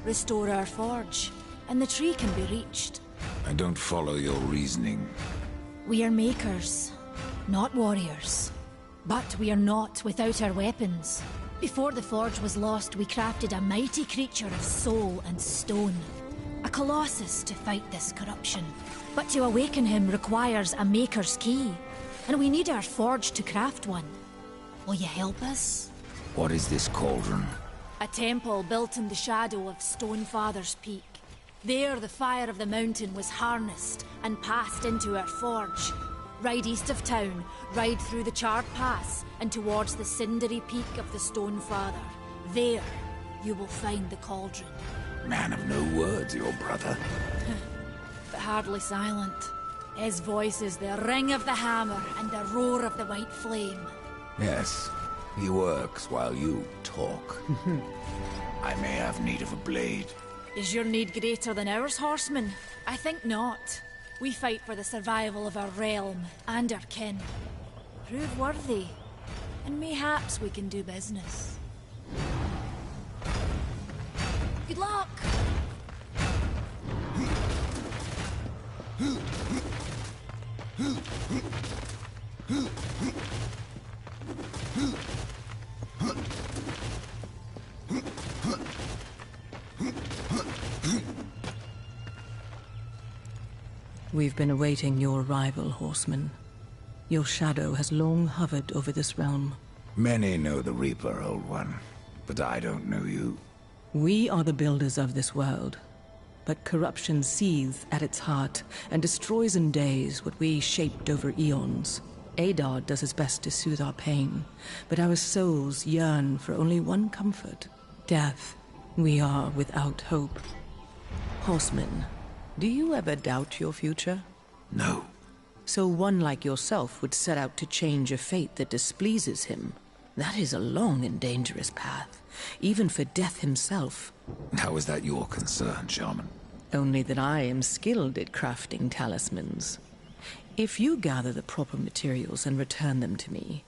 restore our forge, and the tree can be reached. I don't follow your reasoning. We are makers, not warriors. But we are not without our weapons. Before the forge was lost, we crafted a mighty creature of soul and stone. A colossus to fight this corruption. But to awaken him requires a maker's key. And we need our forge to craft one. Will you help us? What is this cauldron? A temple built in the shadow of Stonefather's Peak. There the fire of the mountain was harnessed and passed into our forge. Ride east of town, ride through the Charred Pass, and towards the cindery peak of the Stonefather. There, you will find the cauldron. Man of no words, your brother. But hardly silent. His voice is the ring of the hammer and the roar of the white flame. Yes, he works while you talk. I may have need of a blade. Is your need greater than ours, horseman? I think not. We fight for the survival of our realm and our kin. Prove worthy, and mayhaps we can do business. Good luck! We've been awaiting your arrival, horseman. Your shadow has long hovered over this realm. Many know the Reaper, Old One, but I don't know you. We are the builders of this world, but corruption seethes at its heart and destroys in days what we shaped over eons. Adar does his best to soothe our pain, but our souls yearn for only one comfort: death. We are without hope. Horseman, do you ever doubt your future? No. So one like yourself would set out to change a fate that displeases him. That is a long and dangerous path, even for Death himself. How is that your concern, Shaman? Only that I am skilled at crafting talismans. If you gather the proper materials and return them to me,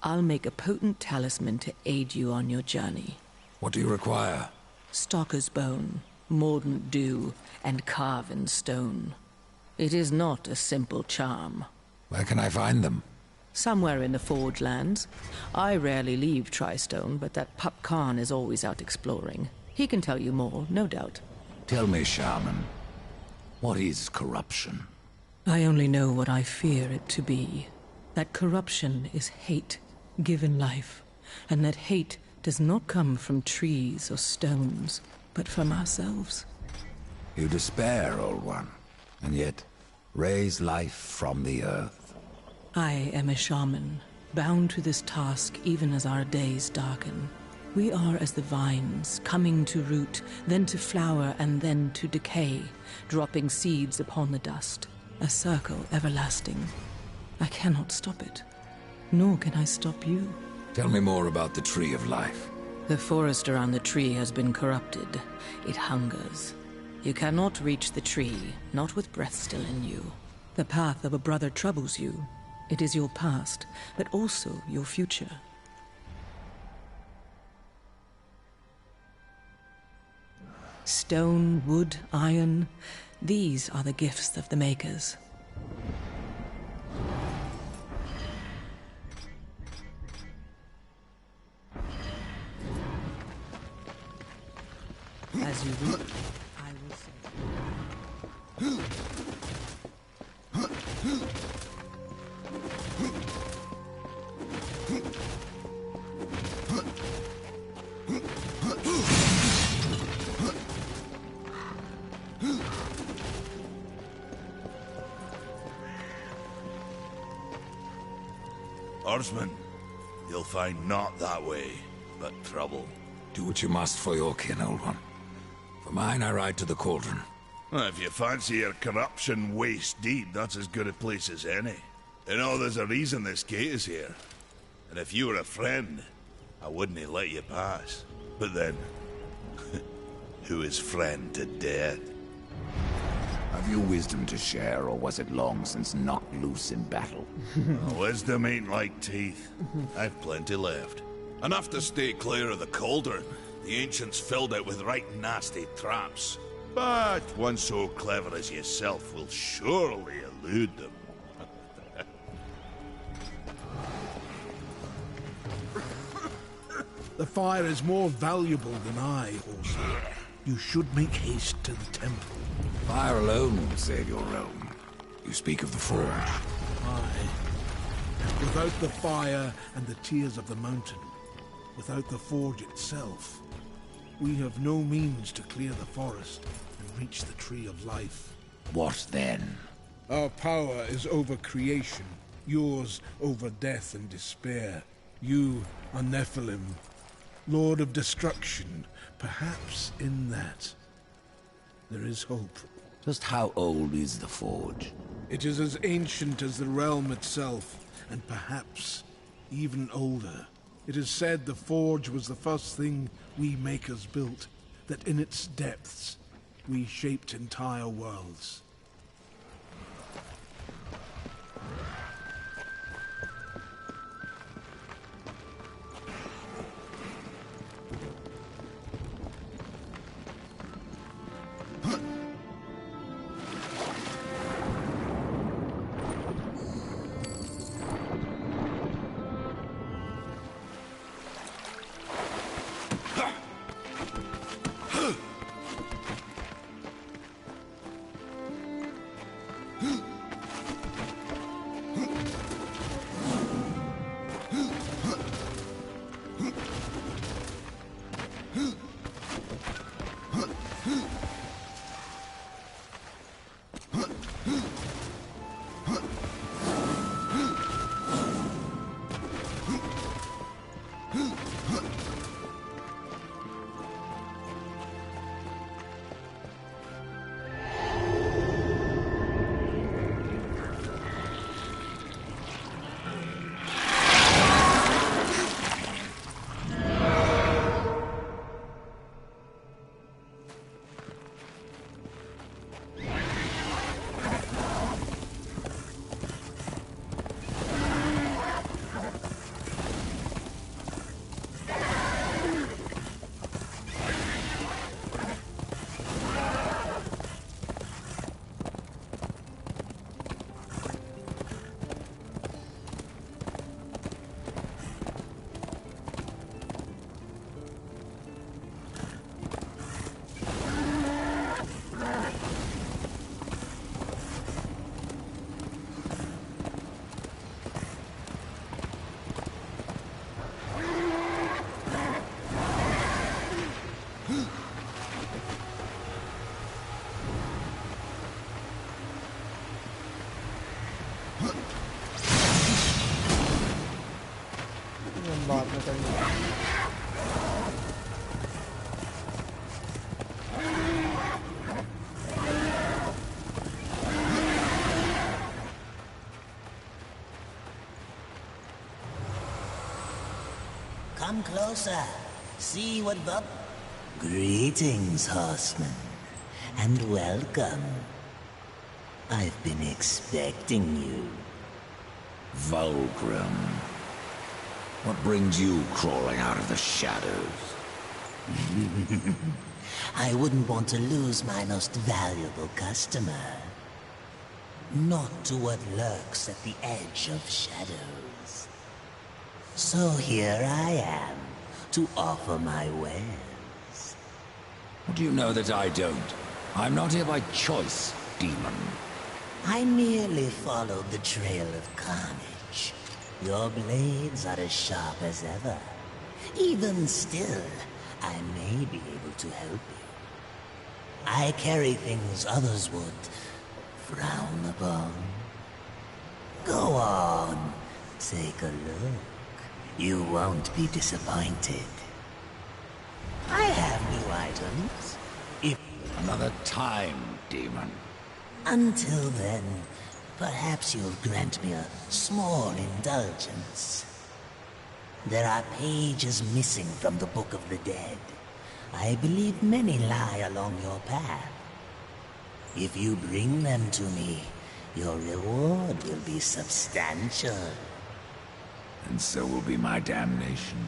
I'll make a potent talisman to aid you on your journey. What do you require? Stalker's bone, mordant dew, and carven stone. It is not a simple charm. Where can I find them? Somewhere in the Forge Lands. I rarely leave Tristone, but that pup Khan is always out exploring. He can tell you more, no doubt. Tell me, Shaman, what is corruption? I only know what I fear it to be. That corruption is hate, given life, and that hate does not come from trees or stones, but from ourselves. You despair, Old One, and yet raise life from the earth. I am a shaman, bound to this task even as our days darken. We are as the vines, coming to root, then to flower, and then to decay, dropping seeds upon the dust. A circle everlasting. I cannot stop it, nor can I stop you. Tell me more about the Tree of Life. The forest around the tree has been corrupted. It hungers. You cannot reach the tree, not with breath still in you. The path of a brother troubles you. It is your past, but also your future. Stone, wood, iron, these are the gifts of the makers. As you reap, I will say. Horseman, you'll find not that way, but trouble. Do what you must for your kin, Old One. For mine, I ride to the cauldron. Well, if you fancy your corruption waist deep, that's as good a place as any. You know, there's a reason this gate is here. And if you were a friend, I wouldn't let you pass. But then, who is friend to death? Have you wisdom to share, or was it long since knocked loose in battle? Wisdom ain't like teeth. I've plenty left. Enough to stay clear of the cauldron. The ancients filled it with right nasty traps. But one so clever as yourself will surely elude them. The fire is more valuable than I, horseman. You should make haste to the temple. Fire alone will save your realm. You speak of the forge. Aye. Without the fire and the tears of the mountain, without the forge itself, we have no means to clear the forest and reach the tree of life. What then? Our power is over creation, yours over death and despair. You are Nephilim, Lord of Destruction. Perhaps in that, there is hope. Just how old is the forge? It is as ancient as the realm itself, and perhaps even older. It is said the forge was the first thing we makers built, that in its depths we shaped entire worlds. बाद में करेंगे। Come closer. See what the... Greetings, horseman. And welcome. I've been expecting you. Vulgrim. What brings you crawling out of the shadows? I wouldn't want to lose my most valuable customer. Not to what lurks at the edge of shadows. So here I am, to offer my wares. What do you know that I don't? I'm not here by choice, demon. I merely followed the trail of carnage. Your blades are as sharp as ever. Even still, I may be able to help you. I carry things others would frown upon. Go on, take a look. You won't be disappointed. I have new items. If Another time, demon. Until then, perhaps you'll grant me a small indulgence. There are pages missing from the Book of the Dead. I believe many lie along your path. If you bring them to me, your reward will be substantial. And so will be my damnation.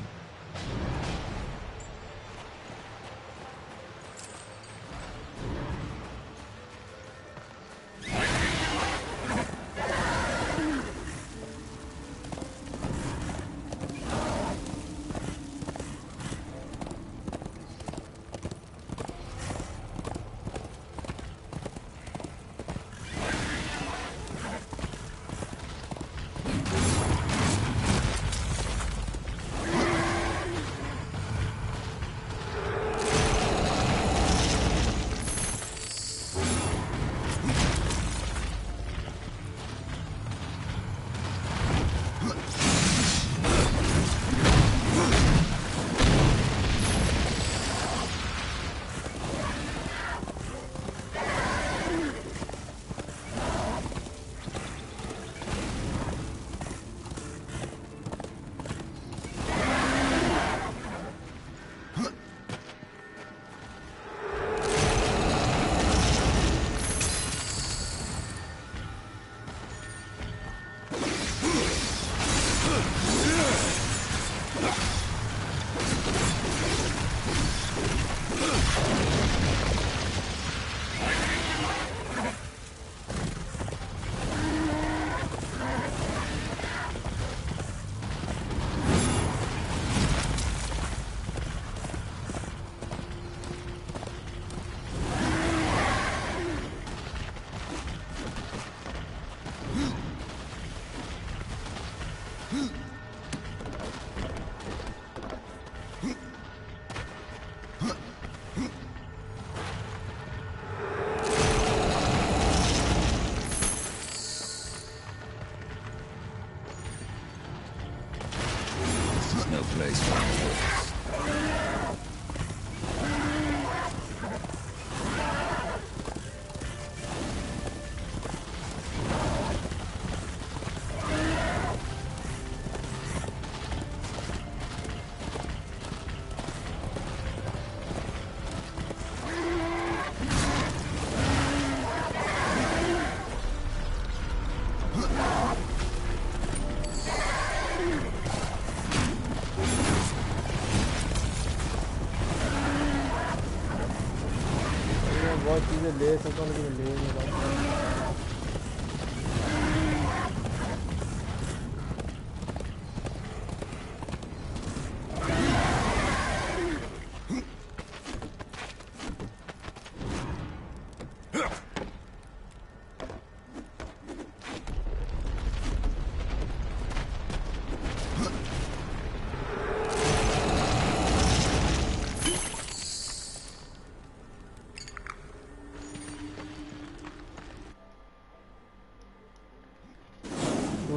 बहुत चीज़ें ले सकता हूँ लेकिन ले नहीं पाता।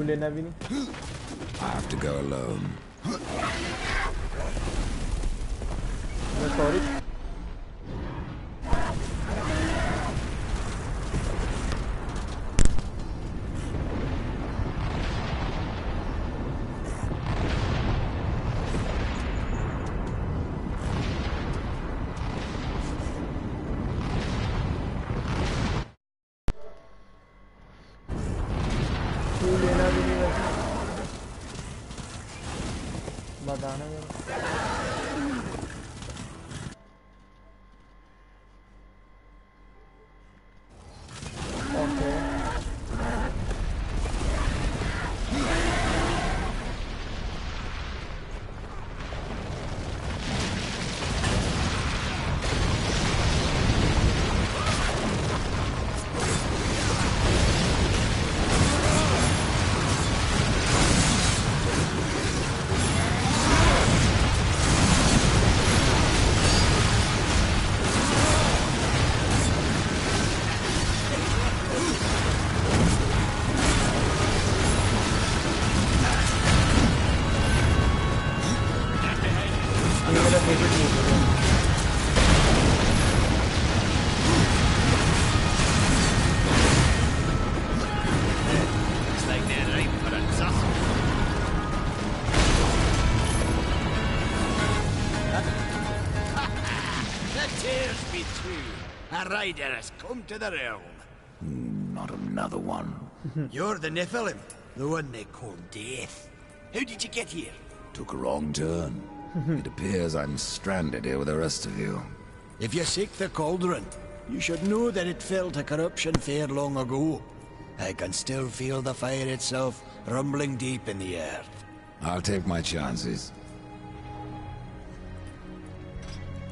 लेना भी नहीं। I have to go alone. Sorry. बताना okay A rider has come to the realm. Not another one. You're the Nephilim, the one they call Death. How did you get here? Took a wrong turn. It appears I'm stranded here with the rest of you. If you seek the cauldron, you should know that it fell to corruption fair long ago. I can still feel the fire itself rumbling deep in the earth. I'll take my chances.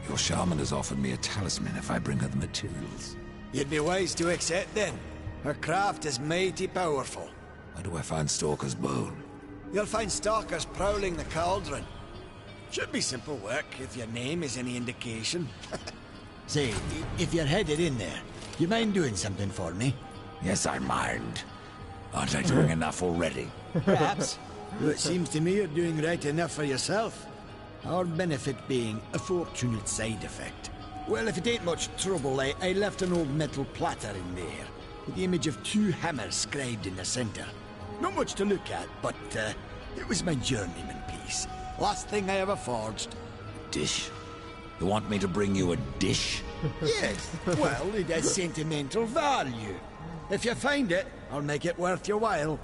Your shaman has offered me a talisman if I bring her the materials. You'd be wise to accept then. Her craft is mighty powerful. Where do I find Stalker's bone? You'll find stalkers prowling the cauldron. Should be simple work if your name is any indication. Say, if you're headed in there, you mind doing something for me? Yes, I mind. Aren't I doing enough already? Perhaps. Though it seems to me you're doing right enough for yourself. Our benefit being a fortunate side effect. Well, if it ain't much trouble, I left an old metal platter in there, with the image of 2 hammers scribed in the center. Not much to look at, but it was my journeyman piece. Last thing I ever forged. Dish? You want me to bring you a dish? Yes, well, it has sentimental value. If you find it, I'll make it worth your while.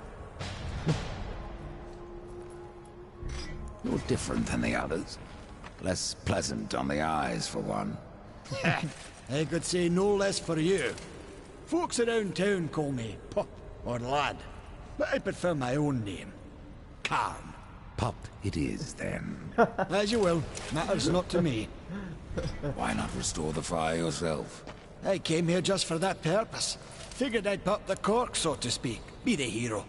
You're different than the others. Less pleasant on the eyes, for one. I could say no less for you. Folks around town call me Pup or Lad, but I prefer my own name. Calm. Pup it is, then. As you will. Matters not to me. Why not restore the fire yourself? I came here just for that purpose. Figured I'd pop the cork, so to speak. Be the hero.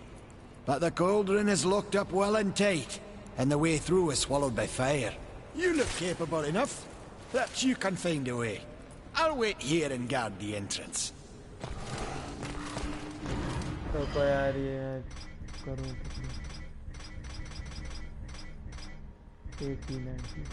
But the cauldron is locked up well and tight, and the way through is swallowed by fire. You look capable enough. Perhaps you can find a way. I'll wait here and guard the entrance. तो यार ये करूँ एक ही नहीं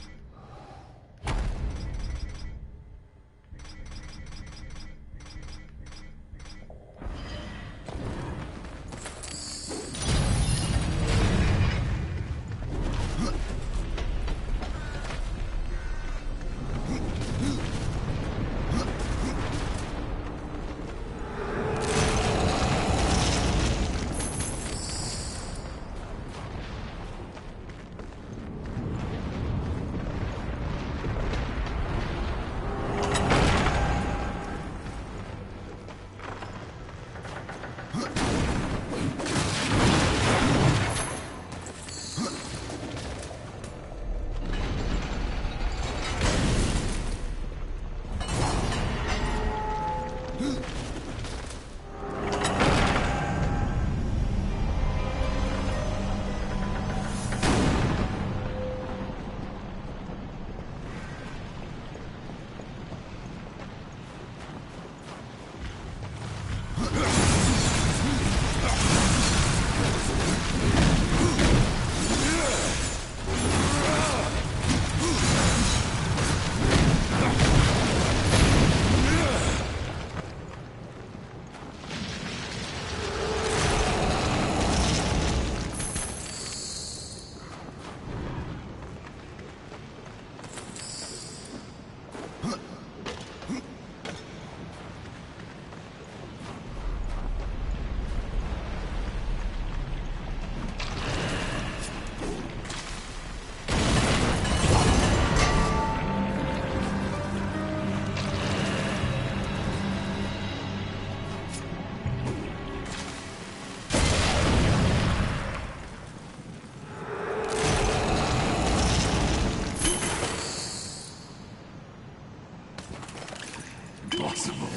possible.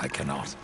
I cannot.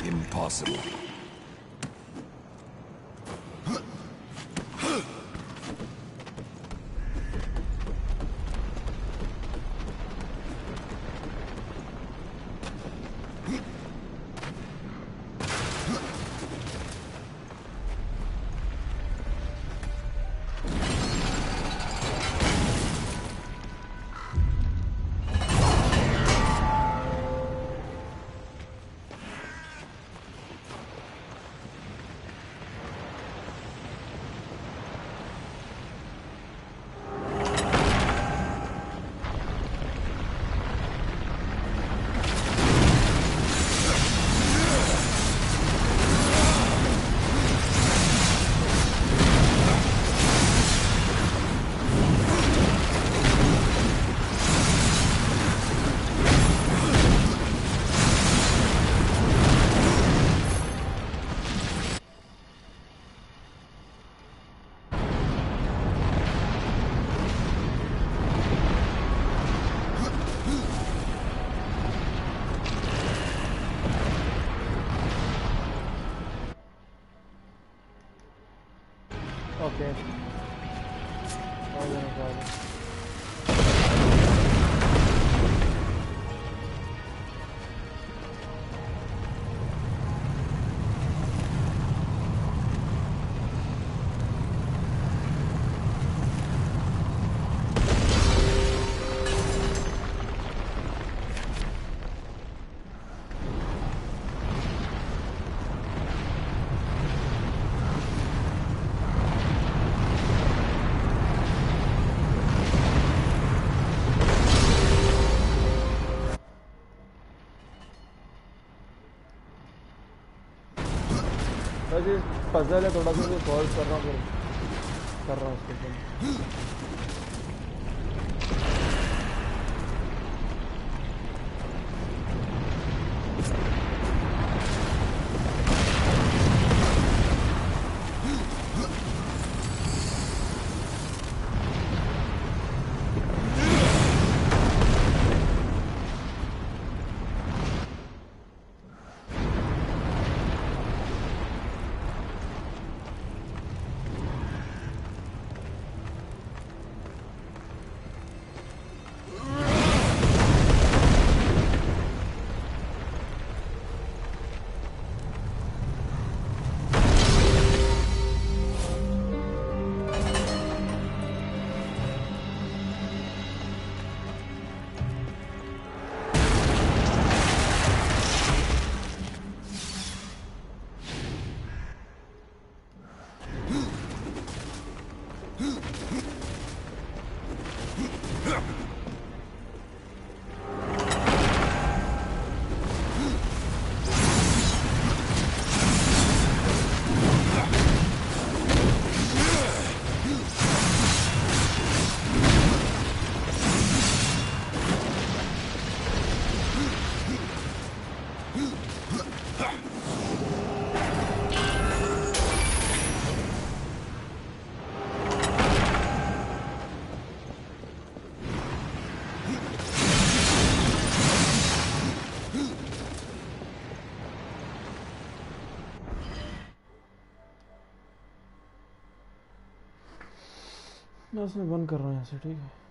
Impossible. Okay. No problem. वैसे puzzle है थोड़ा सा जो सॉल्व कर रहा हूँ उसके लिए बस मैं बंद कर रहा हूँ यहाँ से, ठीक है।